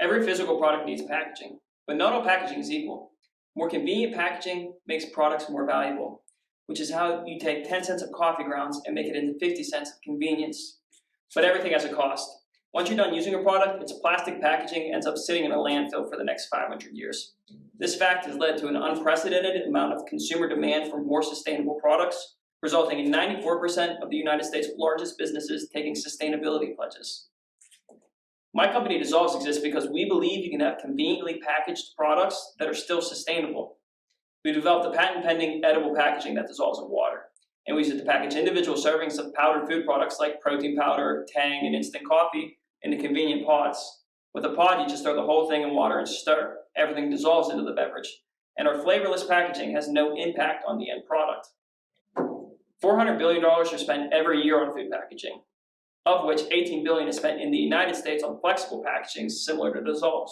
Every physical product needs packaging, but not all packaging is equal. More convenient packaging makes products more valuable, which is how you take 10 cents of coffee grounds and make it into 50 cents of convenience. But everything has a cost. Once you're done using a product, its plastic packaging ends up sitting in a landfill for the next 500 years. This fact has led to an unprecedented amount of consumer demand for more sustainable products, resulting in 94% of the United States' largest businesses taking sustainability pledges. My company DisSolves exists because we believe you can have conveniently packaged products that are still sustainable. We developed a patent-pending edible packaging that dissolves in water, and we use it to package individual servings of powdered food products like protein powder, Tang, and instant coffee into convenient pods. With a pod, you just throw the whole thing in water and stir. Everything dissolves into the beverage, and our flavorless packaging has no impact on the end product. $400 billion are spent every year on food packaging, of which $18 billion is spent in the United States on flexible packaging similar to DisSolves.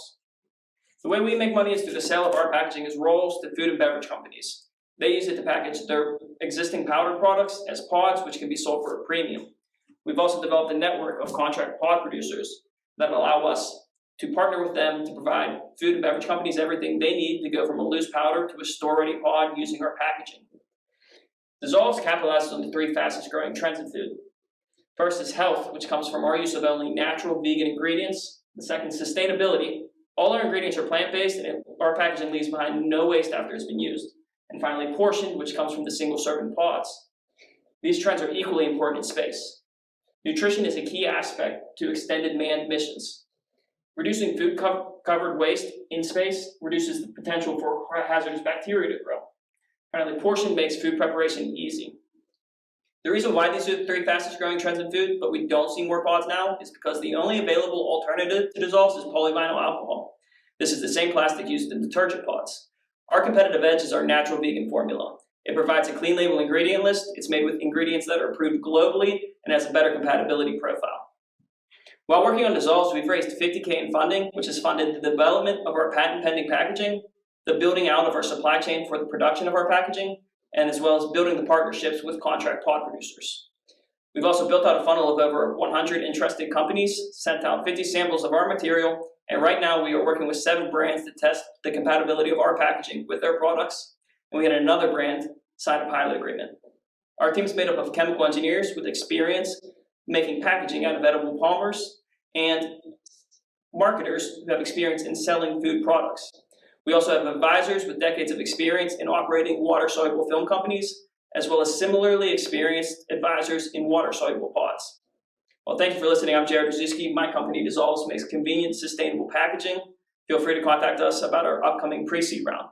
The way we make money is through the sale of our packaging as rolls to food and beverage companies. They use it to package their existing powdered products as pods, which can be sold for a premium. We've also developed a network of contract pod producers that allow us to partner with them to provide food and beverage companies everything they need to go from a loose powder to a store-ready pod using our packaging. DisSolves capitalizes on the three fastest growing trends in food. First is health, which comes from our use of only natural vegan ingredients. The second is sustainability. All our ingredients are plant-based and our packaging leaves behind no waste after it's been used. And finally, portion, which comes from the single-serving pods. These trends are equally important in space. Nutrition is a key aspect to extended manned missions. Reducing food-covered waste in space reduces the potential for hazardous bacteria to grow. Finally, portion makes food preparation easy. The reason why these are the three fastest growing trends in food, but we don't see more pods now, is because the only available alternative to DisSolves is polyvinyl alcohol. This is the same plastic used in detergent pods. Our competitive edge is our natural vegan formula. It provides a clean label ingredient list. It's made with ingredients that are approved globally and has a better compatibility profile. While working on DisSolves, we've raised $50K in funding, which has funded the development of our patent-pending packaging, the building out of our supply chain for the production of our packaging, and as well as building the partnerships with contract pod producers. We've also built out a funnel of over 100 interested companies, sent out 50 samples of our material, and right now we are working with 7 brands to test the compatibility of our packaging with their products, and we had another brand sign a pilot agreement. Our team is made up of chemical engineers with experience making packaging out of edible polymers and marketers who have experience in selling food products. We also have advisors with decades of experience in operating water-soluble film companies, as well as similarly experienced advisors in water-soluble pods. Well, thank you for listening. I'm Jared Brzezinski. My company DisSolves makes convenient, sustainable packaging. Feel free to contact us about our upcoming pre-seed round.